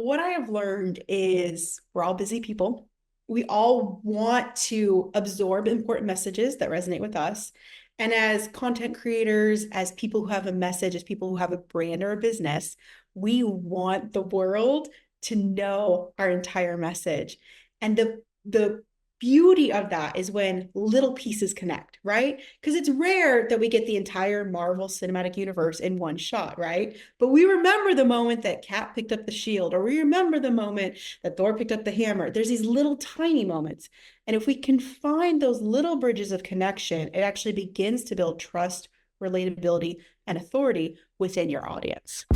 what I have learned is we're all busy people. We all want to absorb important messages that resonate with us. And as content creators, as people who have a message, as people who have a brand or a business, we want the world to know our entire message. And the beauty of that is when little pieces connect, right? Because it's rare that we get the entire Marvel Cinematic Universe in one shot, right? But we remember the moment that Cap picked up the shield, or we remember the moment that Thor picked up the hammer. There's these little tiny moments. And if we can find those little bridges of connection, it actually begins to build trust, relatability, and authority within your audience.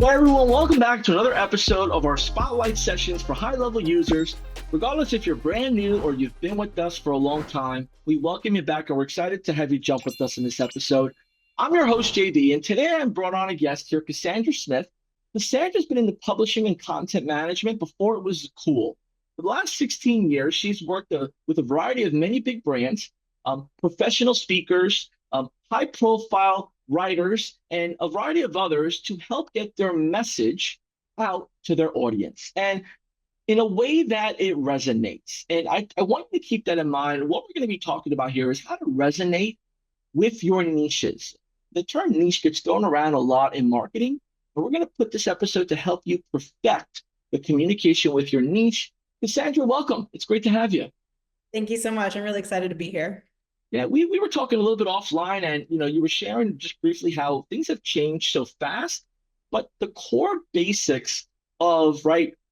Hi everyone, welcome back to another episode of our Spotlight Sessions for high-level users. Regardless if you're brand new or you've been with us for a long time, we welcome you back and we're excited to have you jump with us in this episode. I'm your host, JD, and today I'm brought on a guest here, Cassandra Smith. Cassandra's been in the publishing and content management before it was cool. For the last 16 years, she's worked with a variety of many big brands, professional speakers, high-profile writers, and a variety of others to help get their message out to their audience and in a way that it resonates. And I want you to keep that in mind. What we're going to be talking about here is how to resonate with your niches. The term niche gets thrown around a lot in marketing, but we're going to put this episode to help you perfect the communication with your niche. Cassandra, welcome. It's great to have you. Thank you so much. I'm really excited to be here. Yeah, we were talking a little bit offline, and you were sharing just briefly how things have changed so fast, but the core basics of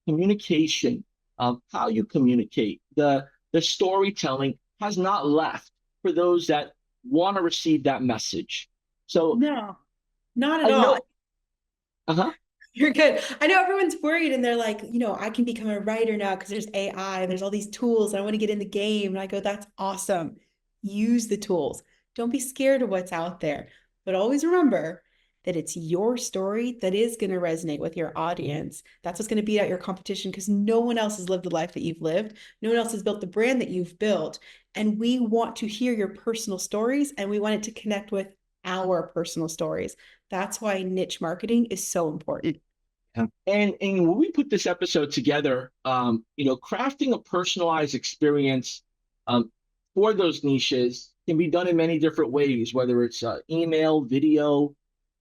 communication, how you communicate, the storytelling has not left for those that want to receive that message. So No, not at I all. know, uh-huh. You're good. I know everyone's worried and they're like, I can become a writer now because there's AI and there's all these tools and I want to get in the game. And I go, that's awesome. Use the tools. Don't be scared of what's out there. But always remember that it's your story that is going to resonate with your audience. That's what's going to beat out your competition because no one else has lived the life that you've lived. No one else has built the brand that you've built. And we want to hear your personal stories and we want it to connect with our personal stories. That's why niche marketing is so important. Yeah. And when we put this episode together, crafting a personalized experience um, for those niches can be done in many different ways, whether it's email, video,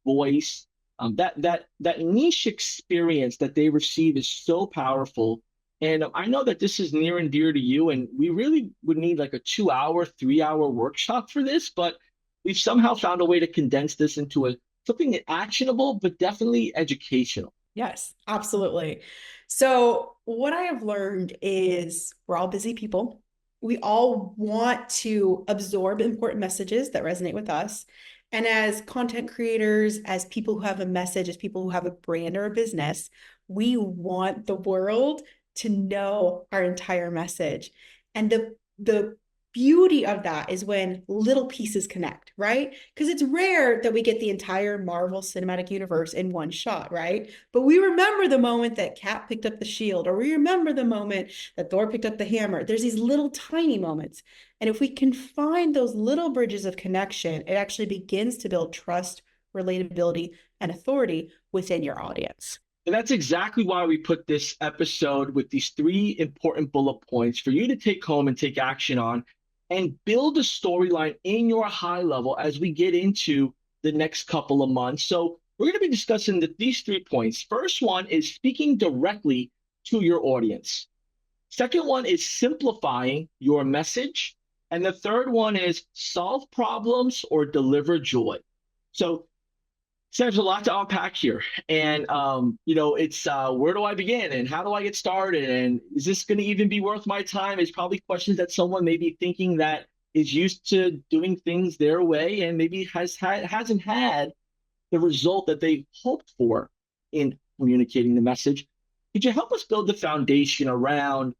voice. That niche experience that they receive is so powerful. And I know that this is near and dear to you, and we really would need like a 2 hour, 3 hour workshop for this, but we've somehow found a way to condense this into something actionable, but definitely educational. Yes, absolutely. So, what I have learned is we're all busy people. We all want to absorb important messages that resonate with us. And as content creators, as people who have a message, as people who have a brand or a business, we want the world to know our entire message. And the beauty of that is when little pieces connect, right? Because it's rare that we get the entire Marvel Cinematic Universe in one shot, right? But we remember the moment that Cap picked up the shield, or we remember the moment that Thor picked up the hammer. There's these little tiny moments. And if we can find those little bridges of connection, it actually begins to build trust, relatability, and authority within your audience. And that's exactly why we put this episode with these three important bullet points for you to take home and take action on and build a storyline in your high level as we get into the next couple of months. So we're going to be discussing these 3 points. First one is speaking directly to your audience. Second one is simplifying your message. And the third one is solve problems or deliver joy. So there's a lot to unpack here, and it's where do I begin, and how do I get started, and is this going to even be worth my time? Is probably questions that someone may be thinking that is used to doing things their way, and maybe hasn't had the result that they hoped for in communicating the message. Could you help us build the foundation around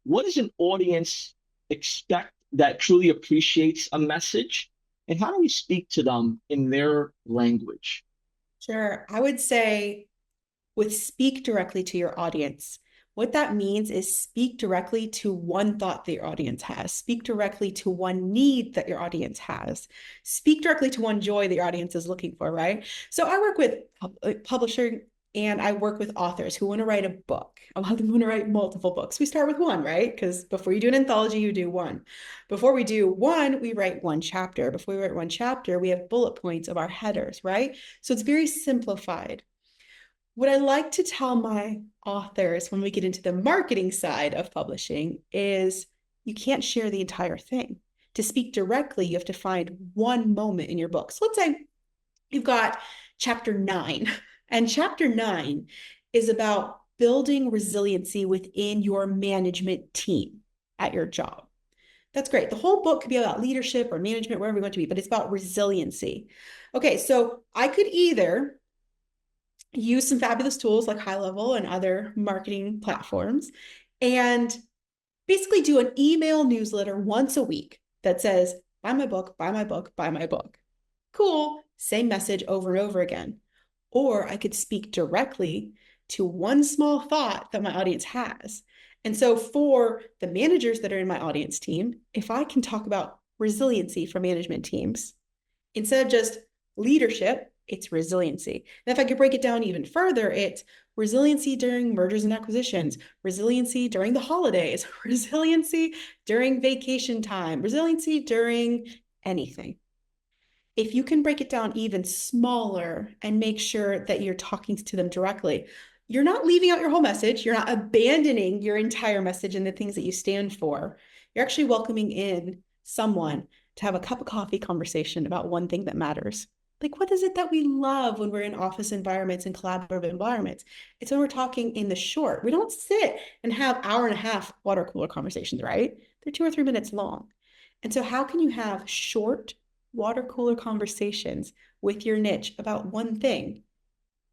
what does an audience expect that truly appreciates a message? And how do we speak to them in their language? Sure. I would say with speak directly to your audience, What that means is speak directly to one thought that your audience has, speak directly to one need that your audience has, speak directly to one joy that your audience is looking for, right? So I work with publishing and I work with authors who want to write a book. A lot of them want to write multiple books. We start with one, right? Because before you do an anthology, you do one. Before we do one, we write one chapter. Before we write one chapter, we have bullet points of our headers, right? So it's very simplified. What I like to tell my authors when we get into the marketing side of publishing is you can't share the entire thing. To speak directly, you have to find one moment in your book. So let's say you've got chapter 9, and chapter 9 is about building resiliency within your management team at your job. That's great. The whole book could be about leadership or management, wherever we want to be, but it's about resiliency. Okay, so I could either use some fabulous tools like High Level and other marketing platforms and basically do an email newsletter once a week that says, buy my book, buy my book, buy my book. Cool. Same message over and over again. Or I could speak directly to one small thought that my audience has. And so for the managers that are in my audience team, if I can talk about resiliency for management teams, instead of just leadership, it's resiliency. And if I could break it down even further, it's resiliency during mergers and acquisitions, resiliency during the holidays, resiliency during vacation time, resiliency during anything. If you can break it down even smaller and make sure that you're talking to them directly, you're not leaving out your whole message. You're not abandoning your entire message and the things that you stand for. You're actually welcoming in someone to have a cup of coffee conversation about one thing that matters. Like, what is it that we love when we're in office environments and collaborative environments? It's when we're talking in the short. We don't sit and have hour and a half water cooler conversations, right? They're 2 or 3 minutes long. And so, how can you have short water cooler conversations with your niche about one thing?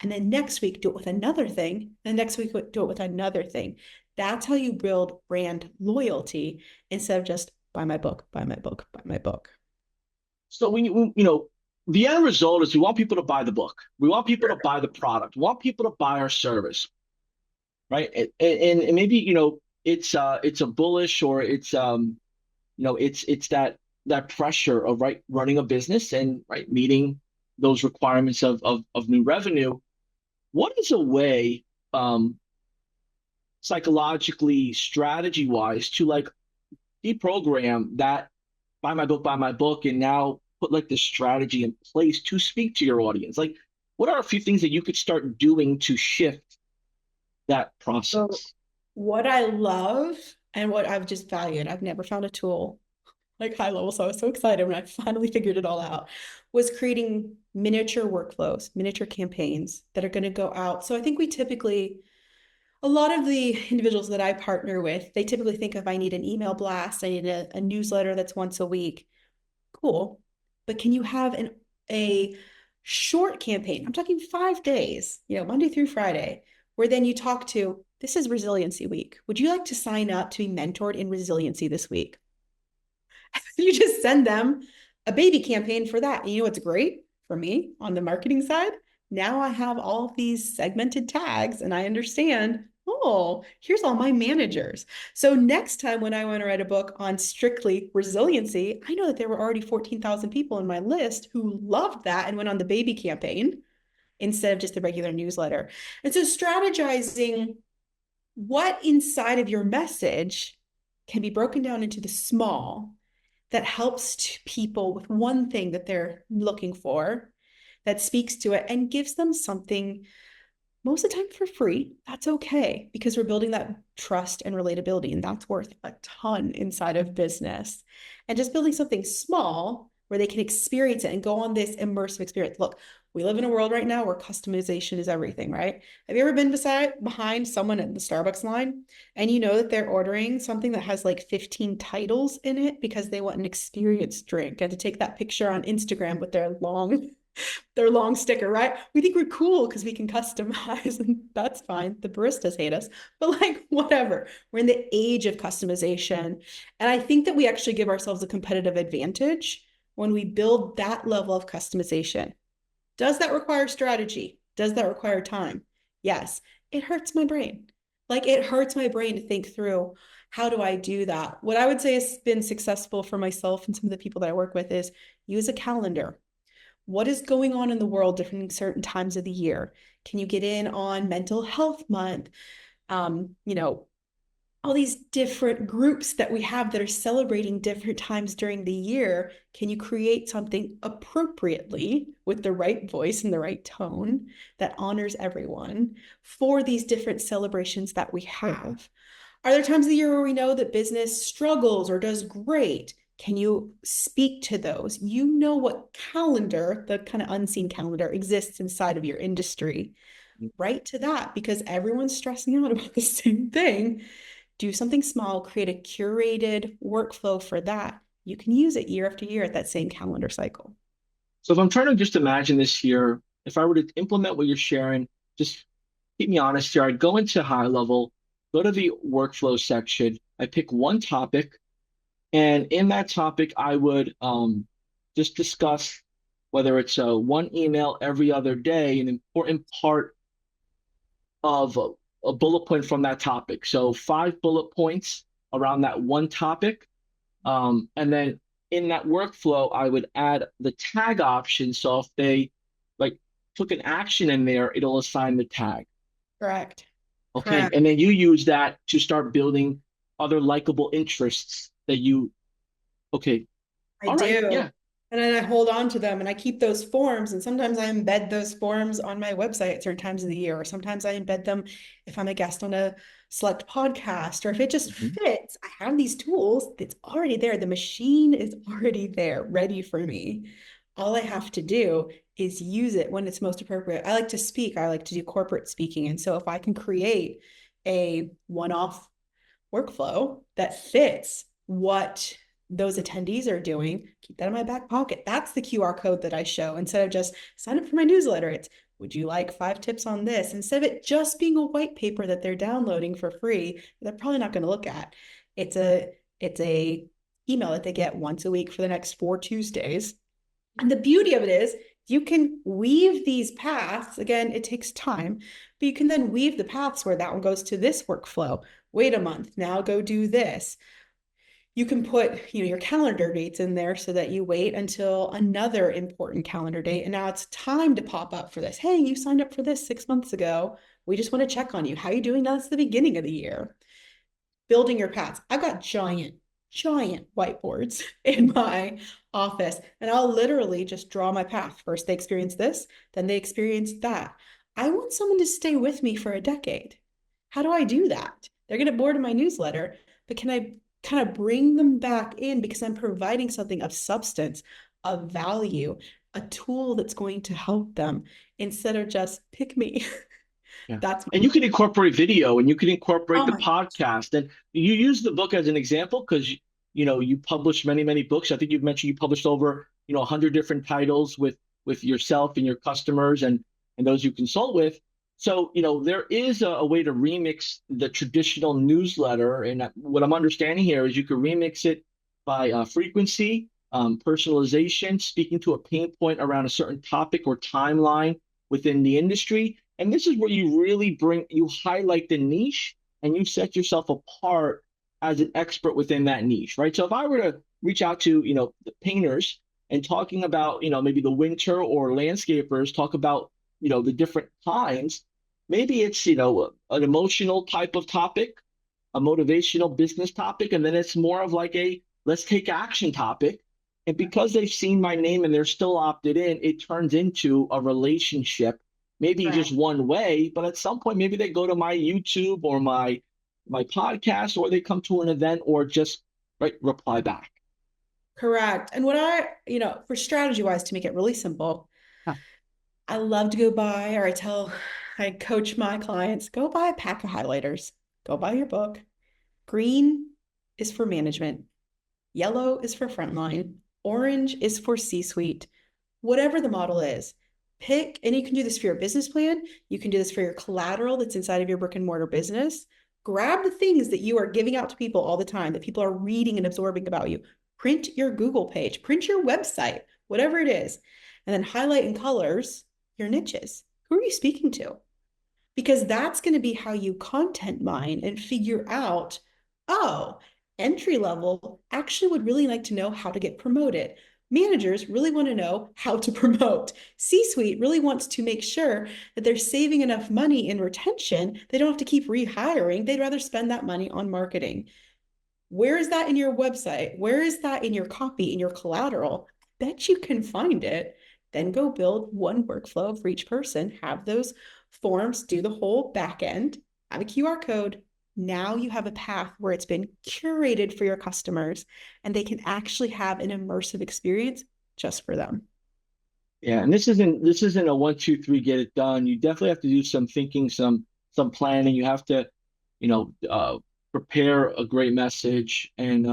And then next week, do it with another thing. And next week, do it with another thing. That's how you build brand loyalty instead of just buy my book, buy my book, buy my book. So the end result is we want people to buy the book. We want people to buy the product. We want people to buy our service, right? And maybe, it's a bullish or it's that pressure of running a business and meeting those requirements of new revenue. What is a way psychologically, strategy wise to deprogram that buy my book, and now put this strategy in place to speak to your audience? Like, what are a few things that you could start doing to shift that So, process? what I love and what I've just valued, I've never found a tool like High Level. So I was so excited when I finally figured it all out, was creating miniature workflows, miniature campaigns that are going to go out. So I think a lot of the individuals that I partner with, they typically think if I need an email blast, I need a newsletter that's once a week. Cool. But can you have a short campaign? I'm talking 5 days, Monday through Friday, where then you talk to, this is Resiliency Week. Would you like to sign up to be mentored in resiliency this week? You just send them a baby campaign for that. And you know what's great for me on the marketing side? Now I have all of these segmented tags and I understand, oh, here's all my managers. So next time when I want to write a book on strictly resiliency, I know that there were already 14,000 people in my list who loved that and went on the baby campaign instead of just the regular newsletter. And so strategizing what inside of your message can be broken down into the small that helps people with one thing that they're looking for, that speaks to it and gives them something most of the time for free. That's okay because we're building that trust and relatability, and that's worth a ton inside of business. And just building something small where they can experience it and go on this immersive experience. Look, we live in a world right now where customization is everything, right? Have you ever been behind someone at the Starbucks line and you know that they're ordering something that has like 15 titles in it because they want an experienced drink and to take that picture on Instagram with their long sticker, right? We think we're cool because we can customize, and that's fine. The baristas hate us, but whatever. We're in the age of customization. And I think that we actually give ourselves a competitive advantage when we build that level of customization. Does that require strategy? Does that require time? Yes. It hurts my brain. Like it hurts my brain to think through how do I do that? What I would say has been successful for myself and some of the people that I work with is use a calendar. What is going on in the world during certain times of the year? Can you get in on mental health month? You know, all these different groups that we have that are celebrating different times during the year. Can you create something appropriately with the right voice and the right tone that honors everyone for these different celebrations that we have? Are there times of the year where we know that business struggles or does great? Can you speak to those? You know what calendar, the kind of unseen calendar, exists inside of your industry. Right to that because everyone's stressing out about the same thing. Do something small, create a curated workflow for that. You can use it year after year at that same calendar cycle. So if I'm trying to just imagine this here, if I were to implement what you're sharing, just keep me honest here. I'd go into high level, go to the workflow section. I pick one topic, and in that topic, I would just discuss whether it's one email every other day, an important part of a bullet point from that topic. So 5 bullet points around that one topic. And then in that workflow, I would add the tag option. So if they like took an action in there, it'll assign the tag. Correct. Okay. Correct. And then you use that to start building other likable interests that you, okay. I All right. do. Yeah. And then I hold on to them and I keep those forms. And sometimes I embed those forms on my website at certain times of the year, or sometimes I embed them if I'm a guest on a select podcast, or if it just Mhm. fits. I have these tools that's already there. The machine is already there, ready for me. All I have to do is use it when it's most appropriate. I like to speak, I like to do corporate speaking. And so if I can create a one-off workflow that fits what those attendees are doing, keep that in my back pocket. That's the QR code that I show instead of just sign up for my newsletter. It's would you like 5 tips on this? Instead of it just being a white paper that they're downloading for free, they're probably not going to look at. It's a email that they get once a week for the next 4 Tuesdays. And the beauty of it is you can weave these paths. Again, it takes time, but you can then weave the paths where that one goes to this workflow. Wait a month, now go do this. You can put, your calendar dates in there so that you wait until another important calendar date. And now it's time to pop up for this. Hey, you signed up for this 6 months ago. We just want to check on you. How are you doing? Now it's the beginning of the year. Building your paths. I've got giant whiteboards in my office, and I'll literally just draw my path. First, they experience this, then they experience that. I want someone to stay with me for a decade. How do I do that? They're going to board in my newsletter, but can I kind of bring them back in because I'm providing something of substance, of value, a tool that's going to help them instead of just pick me. Yeah. That's And you can incorporate video and you can incorporate oh the my podcast. And you use the book as an example because you publish many, many books. I think you've mentioned you published over, 100 different titles with yourself and your customers and those you consult with. So, there is a way to remix the traditional newsletter. And what I'm understanding here is you can remix it by frequency, personalization, speaking to a pain point around a certain topic or timeline within the industry. And this is where you highlight the niche and you set yourself apart as an expert within that niche, right? So if I were to reach out to, the painters and talking about, maybe the winter or landscapers, talk about, the different times, maybe it's, an emotional type of topic, a motivational business topic, and then it's more of like a let's take action topic. And because they've seen my name and they're still opted in, it turns into a relationship, maybe God. just one way, but at some point maybe they go to my YouTube or my podcast or they come to an event or just right reply back. Correct. And for strategy wise, to make it really simple, Huh. I love to go buy, or I coach my clients, go buy a pack of highlighters, go buy your book. Green is for management, yellow is for frontline, orange is for C-suite, whatever the model is. Pick, and you can do this for your business plan. You can do this for your collateral that's inside of your brick and mortar business. Grab the things that you are giving out to people all the time, that people are reading and absorbing about you. Print your Google page, print your website, whatever it is, and then highlight in colors your niches. Who are you speaking to? because that's going to be how you content mine and figure out, oh, entry level actually would really like to know how to get promoted. Managers really want to know how to promote. C-suite really wants to make sure that they're saving enough money in retention. They don't have to keep rehiring. They'd rather spend that money on marketing. Where is that in your website? Where is that in your copy, in your collateral? I bet you can find it. Then go build one workflow for each person, have those forms, do the whole back end, have a QR code. Now you have a path where it's been curated for your customers and they can actually have an immersive experience just for them. Yeah, and this isn't a one, two, three, get it done. You definitely have to do some thinking, some planning. You have to, you know, prepare a great message. And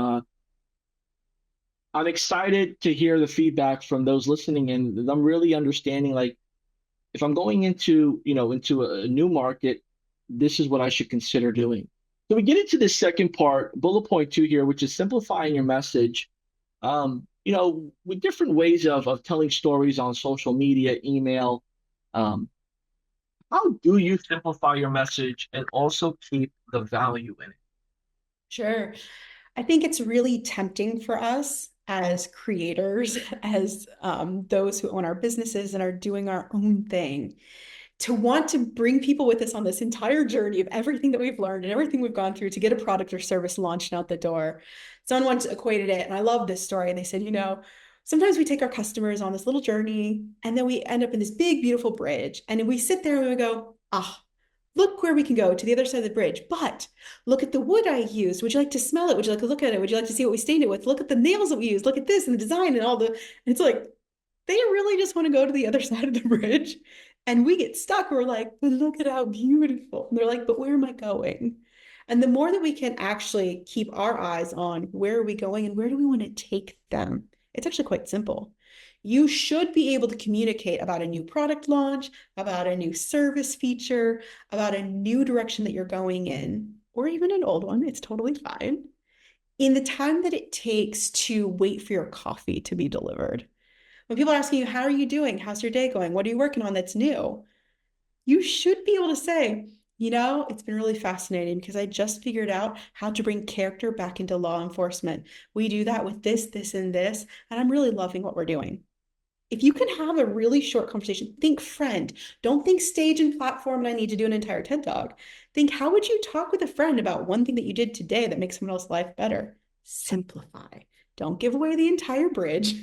I'm excited to hear the feedback from those listening, and I'm really understanding like if I'm going into, into a new market, this is what I should consider doing. So we get into the second part, bullet point two here, which is simplifying your message. With different ways of telling stories on social media, email. Um, how do you simplify your message and also keep the value in it? Sure. I think it's really tempting for us as creators, as those who own our businesses and are doing our own thing, to want to bring people with us on this entire journey of everything that we've learned and everything we've gone through to get a product or service launched out the door. Someone once equated it, and I love this story. They said, sometimes we take our customers on this little journey and then we end up in this big, beautiful bridge. And we sit there and we go, ah, look where we can go to the other side of the bridge. But look at the wood I used. Would you like to smell it? Would you like to look at it? Would you like to see what we stained it with? Look at the nails that we used. Look at this and the design and all the. And it's like they really just want to go to the other side of the bridge. And we get stuck. We're like, but look at how beautiful. And they're like, but where am I going? And the more that we can actually keep our eyes on where are we going and where do we want to take them, it's actually quite simple. You should be able to communicate about a new product launch, about a new service feature, about a new direction that you're going in, or even an old one. It's totally fine. In the time that it takes to wait for your coffee to be delivered. When people are asking you, how are you doing? How's your day going? What are you working on that's new? You should be able to say, it's been really fascinating because I just figured out how to bring character back into law enforcement. We do that with this, this, and this, and I'm really loving what we're doing. If you can have a really short conversation, think friend. Don't think stage and platform and I need to do an entire TED Talk. Think, how would you talk with a friend about one thing that you did today that makes someone else's life better? Simplify. Don't give away the entire bridge.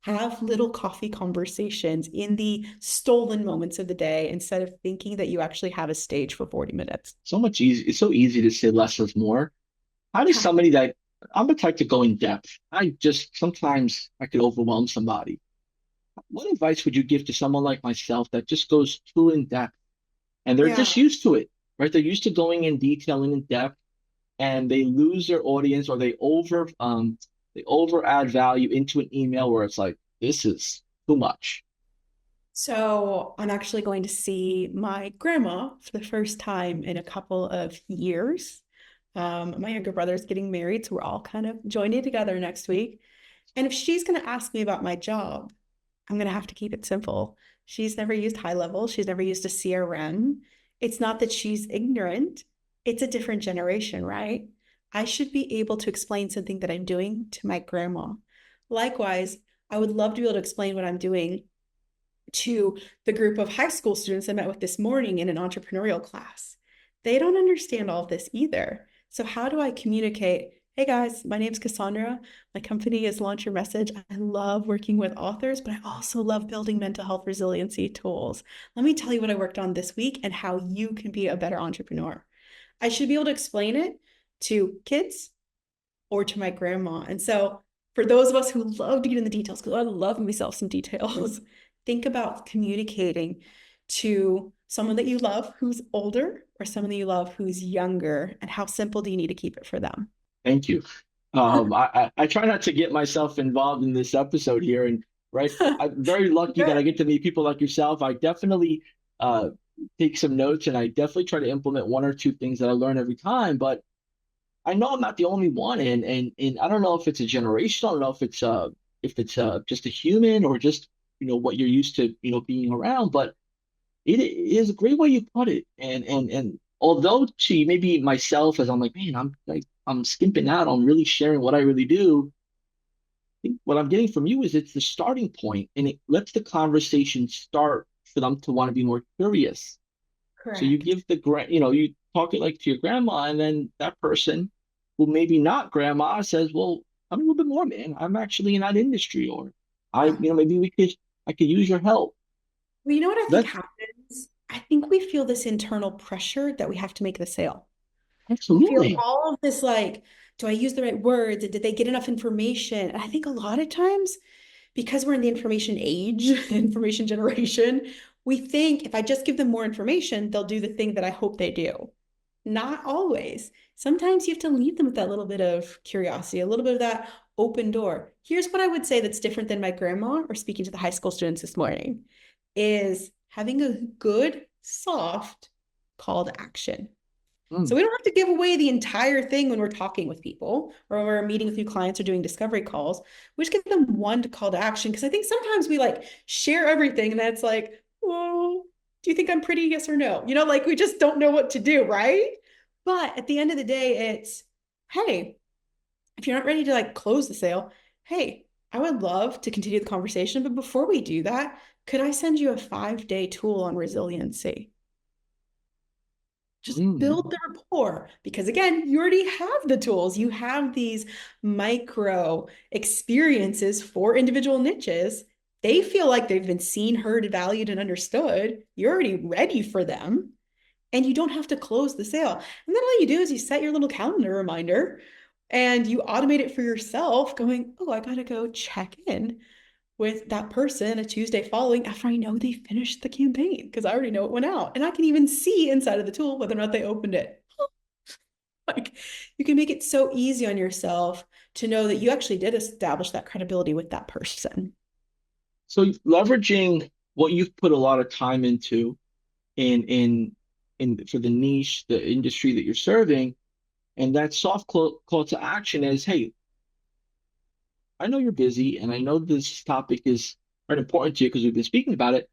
Have little coffee conversations in the stolen moments of the day instead of thinking that you actually have a stage for 40 minutes. So much easy. It's so easy to say less is more. How does Yeah. somebody that I'm the type to go in depth? I just sometimes I could overwhelm somebody. What advice would you give to someone like myself that just goes too in depth and they're Yeah. just used to it, right? They're used to going in detail and in depth, and they lose their audience or they over add value into an email where it's like this is too much. So I'm actually going to see my grandma for the first time in a couple of years. My younger brother's getting married, so we're all kind of joining together next week. And if she's going to ask me about my job, I'm going to have to keep it simple. She's never used high level. She's never used a CRM. It's not that she's ignorant. It's a different generation, right? I should be able to explain something that I'm doing to my grandma. Likewise, I would love to be able to explain what I'm doing to the group of high school students I met with this morning in an entrepreneurial class. They don't understand all of this either. So, how do I communicate? Hey guys, my name's Cassandra. My company is Launch Your Message. I love working with authors, but I also love building mental health resiliency tools. Let me tell you what I worked on this week and how you can be a better entrepreneur. I should be able to explain it to kids or to my grandma. And so, for those of us who love to get in the details, because I love myself some details, think about communicating to someone that you love who's older or someone that you love who's younger, and how simple do you need to keep it for them? Thank you. I try not to get myself involved in this episode here, and right, I'm very lucky that I Good. get to meet people like yourself. I definitely uh, take some notes, and I definitely try to implement one or two things that I learn every time. But I know I'm not the only one, and I don't know if it's a generation. I don't know if it's just a human or just what you're used to being around. But it is a great way you put it. And although to maybe myself, as I'm like, man, I'm skimping out on really sharing what I really do. I think what I'm getting from you is it's the starting point, and it lets the conversation start for them to want to be more curious. So you Correct. give you talk it like to your grandma, and then that person who maybe not grandma says, well, tell me a little bit more, man. I'm actually in that industry, or Yeah. maybe I could use your help. Well, you know what I think That's happens? I think we feel this internal pressure that we have to make the sale. We feel absolutely. all of this like, do I use the right words? Did they get enough information? And I think a lot of times, because we're in the information age, information generation, we think if I just give them more information, they'll do the thing that I hope they do. Not always. Sometimes you have to leave them with that little bit of curiosity, a little bit of that open door. Here's what I would say that's different than my grandma or speaking to the high school students this morning is having a good, soft call to action. So Mm, we don't have to give away the entire thing when we're talking with people or when we're meeting with new clients or doing discovery calls. We just give them one to call to action because I think sometimes we like share everything and that's like, well, do you think I'm pretty? Yes or no? Like we just don't know what to do, right? But at the end of the day, it's, hey, if you're not ready to like close the sale, hey, I would love to continue the conversation. But before we do that, could I send you a 5-day tool on resiliency? Just mm. build the rapport because again, you already have the tools. You have these micro experiences for individual niches. They feel like they've been seen, heard, valued, and understood. You're already ready for them, and you don't have to close the sale. And then all you do is you set your little calendar reminder and you automate it for yourself, going, oh, I gotta go check in with that person a Tuesday following after I know they finished the campaign because I already know it went out. And I can even see inside of the tool whether or not they opened it. Like you can make it so easy on yourself to know that you actually did establish that credibility with that person. So leveraging what you've put a lot of time into in for the niche, the industry that you're serving, and that soft call to action is, hey, I know you're busy, and I know this topic is very important to you because we've been speaking about it.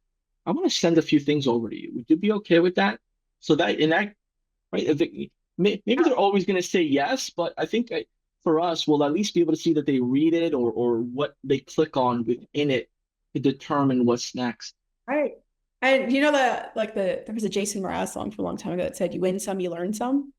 I want to send a few things over to you. Would you be okay with that? So that in that right, maybe they're always going to say yes, but I think for us, we'll at least be able to see that they read it or what they click on within it to determine what's next. Right. And you know that like there was a Jason Mraz song for a long time ago that said you win some, you learn some.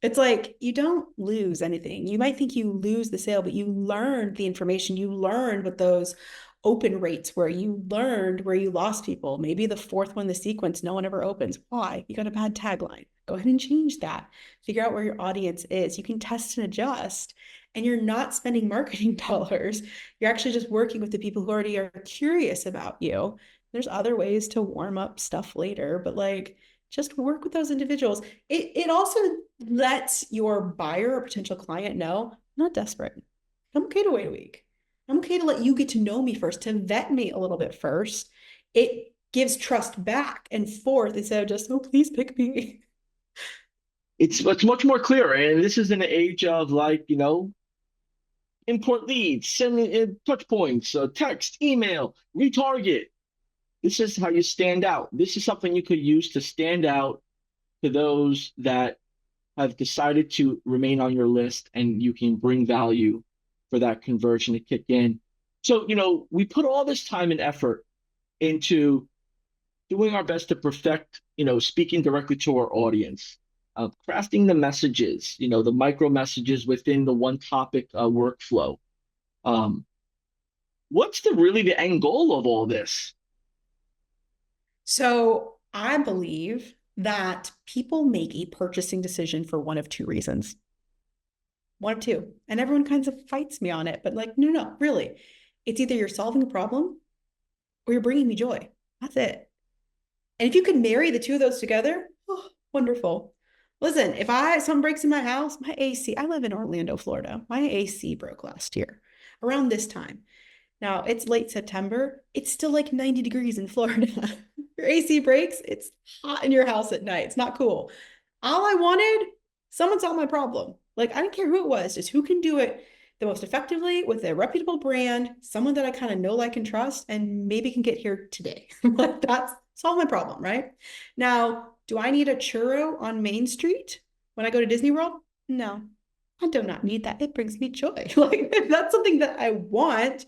It's like you don't lose anything. You might think you lose the sale, but you learned the information. You learned what those open rates were. You learned where you lost people. Maybe the fourth one, the sequence, no one ever opens. Why? You got a bad tagline. Go ahead and change that. Figure out where your audience is. You can test and adjust, and you're not spending marketing dollars. You're actually just working with the people who already are curious about you. There's other ways to warm up stuff later, but like just work with those individuals. It also lets your buyer or potential client know I'm not desperate. I'm okay to wait a week. I'm okay to let you get to know me first, to vet me a little bit first. It gives trust back and forth instead of just, oh, please pick me. It's much more clear, and this is an age of like import leads, send in touch points, text, email, retarget. This is how you stand out. This is something you could use to stand out to those that have decided to remain on your list, and you can bring value for that conversion to kick in. So, we put all this time and effort into doing our best to perfect, speaking directly to our audience, crafting the messages, the micro messages within the one topic workflow. Um, what's really the end goal of all this? So I believe that people make a purchasing decision for one of two reasons. One of two. And everyone kind of fights me on it, but like, no, no, really. It's either you're solving a problem or you're bringing me joy. That's it. And if you can marry the two of those together, oh, wonderful. Listen, if something breaks in my house, my AC, I live in Orlando, Florida. My AC broke last year around this time. Now it's late September. It's still like 90 degrees in Florida. Your AC breaks, it's hot in your house at night. It's not cool. All I wanted, someone solved my problem. Like I didn't care who it was, just who can do it the most effectively with a reputable brand, someone that I kind of know, like, and trust, and maybe can get here today. Like, that's solve my problem, right? Now, do I need a churro on Main Street when I go to Disney World? No, I do not need that. It brings me joy. Like, if that's something that I want,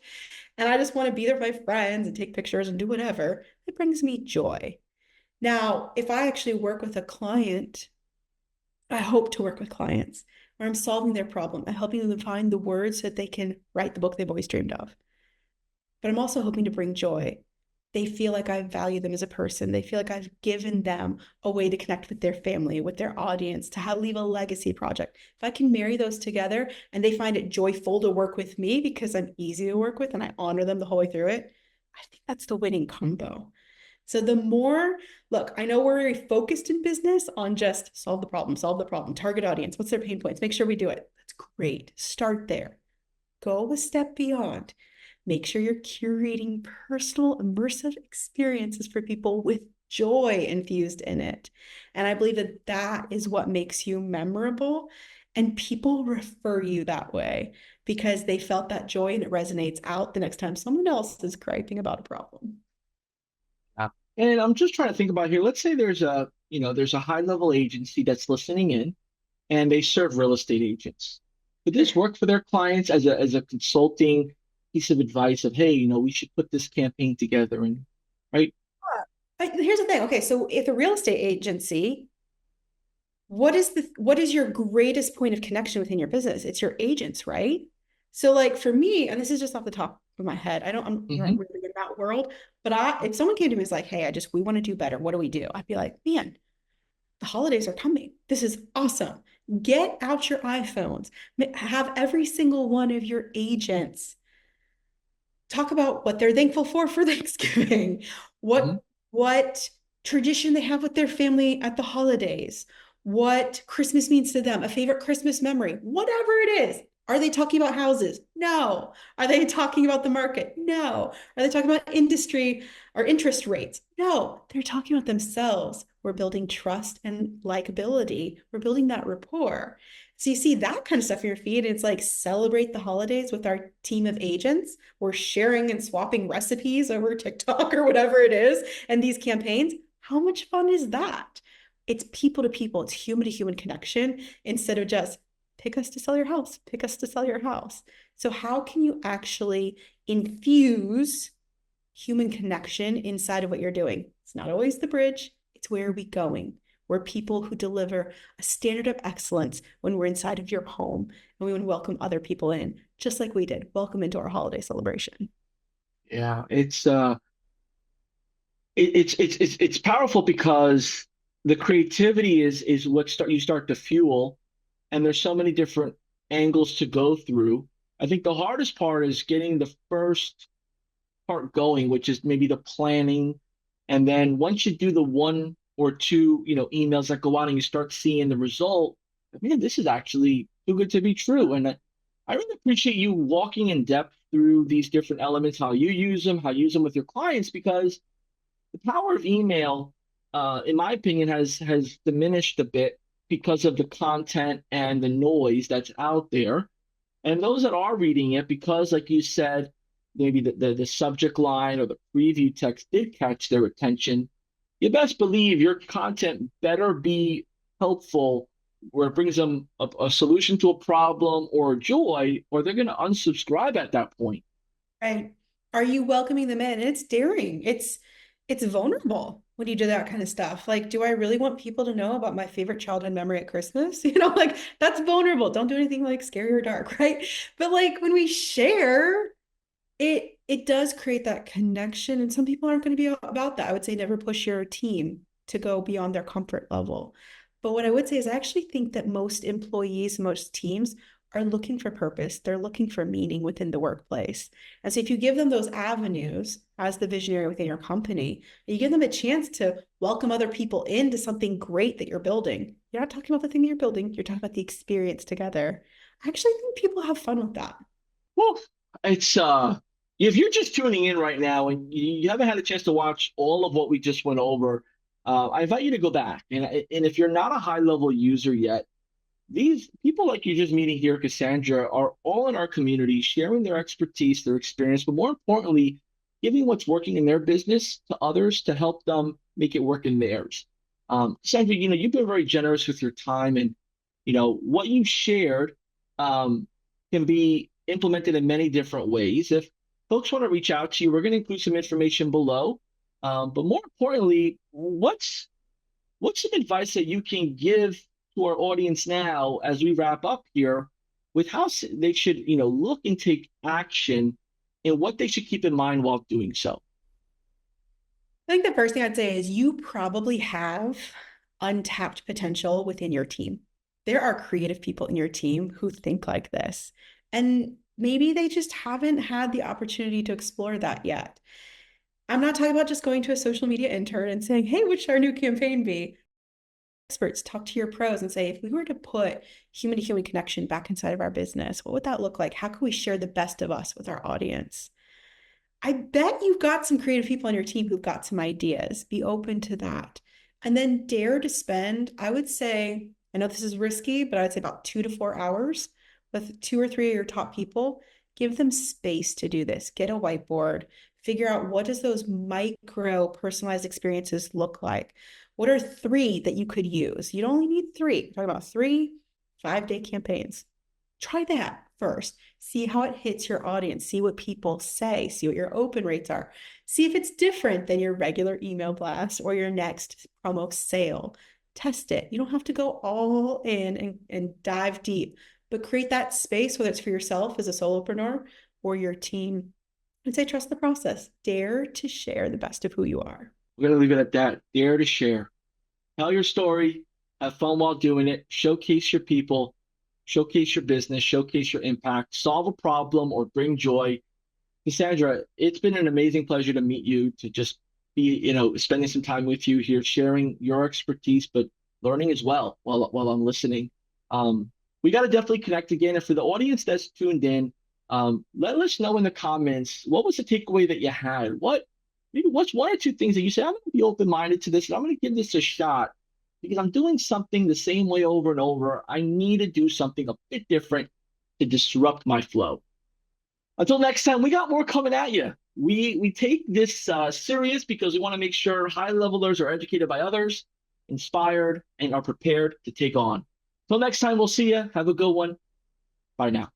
and I just want to be there with my friends and take pictures and do whatever, it brings me joy. Now, if I actually work with a client, I hope to work with clients where I'm solving their problem. I'm helping them find the words so that they can write the book they've always dreamed of. But I'm also hoping to bring joy. They feel like I value them as a person. They feel like I've given them a way to connect with their family, with their audience, to leave a legacy project. If I can marry those together and they find it joyful to work with me because I'm easy to work with and I honor them the whole way through it, I think that's the winning combo. So the more, look, I know we're very focused in business on just solve the problem, target audience, what's their pain points, make sure we do it. That's great. Start there. Go a step beyond. Make sure you're curating personal, immersive experiences for people with joy infused in it. And I believe that that is what makes you memorable. And people refer you that way because they felt that joy and it resonates out the next time someone else is griping about a problem. Yeah. And I'm just trying to think about here. Let's say there's a high level agency that's listening in and they serve real estate agents. Could this work for their clients as a consulting piece of advice of, hey, we should put this campaign together and right? Here's the thing. Okay, so if a real estate agency, what is your greatest point of connection within your business? It's your agents, right? So like for me, and this is just off the top of my head, I'm not Hmm. really in that world, but if someone came to me and was like, hey, we want to do better. What do we do? I'd be like, man, the holidays are coming. This is awesome. Get out your iPhones. Have every single one of your agents talk about what they're thankful for Thanksgiving, Hmm. what tradition they have with their family at the holidays, what Christmas means to them, a favorite Christmas memory, whatever it is. Are they talking about houses? No. Are they talking about the market? No. Are they talking about industry or interest rates? No. They're talking about themselves. We're building trust and likability. We're building that rapport. So you see that kind of stuff in your feed. It's like celebrate the holidays with our team of agents. We're sharing and swapping recipes over TikTok or whatever it is, and these campaigns. How much fun is that? It's people to people, it's human to human connection instead of just pick us to sell your house, pick us to sell your house. So, how can you actually infuse human connection inside of what you're doing? It's not always the bridge, it's where are we going? We're people who deliver a standard of excellence when we're inside of your home and we want to welcome other people in, just like we did. Welcome into our holiday celebration. Yeah, it's powerful because the creativity is what you start to fuel, and there's so many different angles to go through. I think the hardest part is getting the first part going, which is maybe the planning. And then once you do the one or two, emails that go out and you start seeing the result, man, this is actually too good to be true. And I really appreciate you walking in depth through these different elements, how you use them, how you use them with your clients, because the power of email, in my opinion, has diminished a bit because of the content and the noise that's out there. And those that are reading it, because like you said, maybe the subject line or the preview text did catch their attention, you best believe your content better be helpful where it brings them a solution to a problem or a joy, or they're going to unsubscribe at that point. Right. Are you welcoming them in? And it's daring. It's vulnerable when you do that kind of stuff. Like, do I really want people to know about my favorite childhood memory at Christmas? Like that's vulnerable. Don't do anything like scary or dark, right? But like when we share, it does create that connection. And some people aren't going to be about that. I would say never push your team to go beyond their comfort level. But what I would say is I actually think that most employees, most teams are looking for purpose. They're looking for meaning within the workplace. And so if you give them those avenues as the visionary within your company, you give them a chance to welcome other people into something great that you're building. You're not talking about the thing that you're building, you're talking about the experience together. I actually think people have fun with that. Well, it's if you're just tuning in right now and you haven't had a chance to watch all of what we just went over, I invite you to go back. And if you're not a high level user yet, these people like you're just meeting here, Cassandra, are all in our community, sharing their expertise, their experience, but more importantly, giving what's working in their business to others to help them make it work in theirs. Cassandra, you've been very generous with your time, and what you shared um, can be implemented in many different ways. If folks want to reach out to you, we're going to include some information below. But more importantly, what's some advice that you can give to our audience now as we wrap up here with how they should, look and take action and what they should keep in mind while doing so? I think the first thing I'd say is you probably have untapped potential within your team. There are creative people in your team who think like this, and maybe they just haven't had the opportunity to explore that yet. I'm not talking about just going to a social media intern and saying, hey, what should our new campaign be? Experts, talk to your pros and say, if we were to put human to human connection back inside of our business, what would that look like? How can we share the best of us with our audience? I bet you've got some creative people on your team who've got some ideas. Be open to that. And then dare to spend, I would say, I know this is risky, but I'd say about 2 to 4 hours with two or three of your top people. Give them space to do this. Get a whiteboard. Figure out what does those micro personalized experiences look like? What are three that you could use? You don't only need three. I'm talking about 3 5-day campaigns. Try that first. See how it hits your audience. See what people say. See what your open rates are. See if it's different than your regular email blast or your next promo sale. Test it. You don't have to go all in and dive deep, but create that space, whether it's for yourself as a solopreneur or your team. And say, trust the process. Dare to share the best of who you are. We're going to leave it at that. Dare to share. Tell your story. Have fun while doing it. Showcase your people. Showcase your business. Showcase your impact. Solve a problem or bring joy. Cassandra, it's been an amazing pleasure to meet you, to just be, spending some time with you here, sharing your expertise, but learning as well while I'm listening. We got to definitely connect again. And for the audience that's tuned in, let us know in the comments, what was the takeaway that you had? Maybe what's one or two things that you say, I'm going to be open-minded to this and I'm going to give this a shot because I'm doing something the same way over and over. I need to do something a bit different to disrupt my flow. Until next time, we got more coming at you. We take this serious because we want to make sure high levelers are educated by others, inspired, and are prepared to take on. Until next time, we'll see you. Have a good one. Bye now.